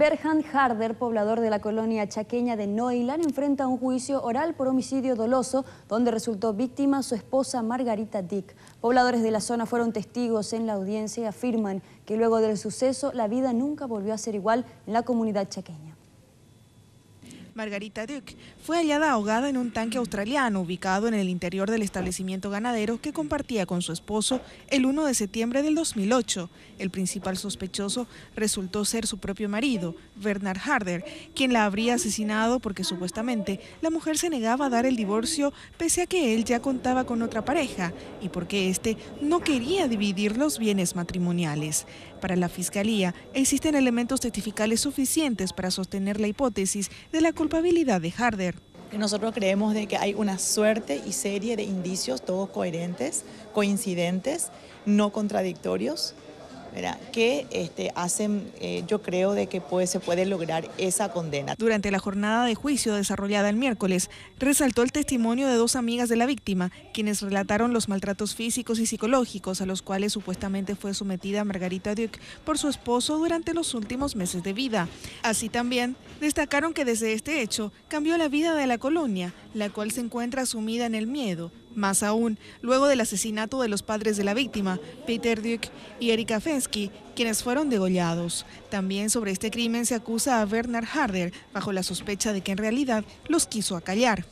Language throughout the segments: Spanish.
Bernhard Harder, poblador de la colonia chaqueña de Neuland, enfrenta un juicio oral por homicidio doloso, donde resultó víctima su esposa Margarita Dick. Pobladores de la zona fueron testigos en la audiencia y afirman que luego del suceso la vida nunca volvió a ser igual en la comunidad chaqueña. Margarita Dick fue hallada ahogada en un tanque australiano ubicado en el interior del establecimiento ganadero que compartía con su esposo el 1 de septiembre del 2008. El principal sospechoso resultó ser su propio marido, Bernhard Harder, quien la habría asesinado porque supuestamente la mujer se negaba a dar el divorcio pese a que él ya contaba con otra pareja y porque éste no quería dividir los bienes matrimoniales. Para la Fiscalía existen elementos testificales suficientes para sostener la hipótesis de la culpabilidad de Harder. Nosotros creemos de que hay una suerte y serie de indicios, todos coherentes, coincidentes, no contradictorios, ¿verdad? Que hacen, yo creo, de que se puede lograr esa condena. Durante la jornada de juicio desarrollada el miércoles, resaltó el testimonio de dos amigas de la víctima, quienes relataron los maltratos físicos y psicológicos a los cuales supuestamente fue sometida Margarita Dick por su esposo durante los últimos meses de vida. Así también destacaron que desde este hecho cambió la vida de la colonia, la cual se encuentra sumida en el miedo. Más aún, luego del asesinato de los padres de la víctima, Peter Dick y Erika Fensky, quienes fueron degollados. También sobre este crimen se acusa a Bernhard Harder, bajo la sospecha de que en realidad los quiso acallar.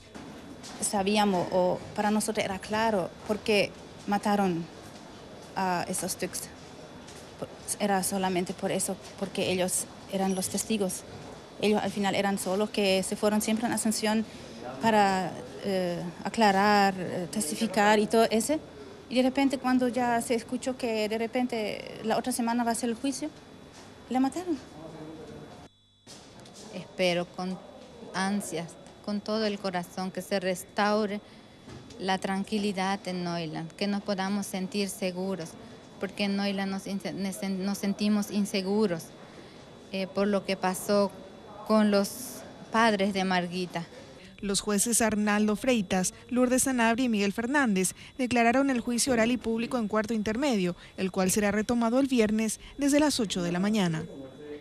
Sabíamos, o para nosotros era claro, porque mataron a esos Dicks. Era solamente por eso, porque ellos eran los testigos. Ellos al final eran solos que se fueron siempre en Asunción para aclarar, testificar y todo ese. Y de repente cuando ya se escuchó que de repente la otra semana va a ser el juicio, le mataron. Espero con ansias, con todo el corazón, que se restaure la tranquilidad en Neuland, que nos podamos sentir seguros, porque en Neuland nos sentimos inseguros por lo que pasó con los padres de Margarita. Los jueces Arnaldo Freitas, Lourdes Sanabria y Miguel Fernández declararon el juicio oral y público en cuarto intermedio, el cual será retomado el viernes desde las 8 de la mañana.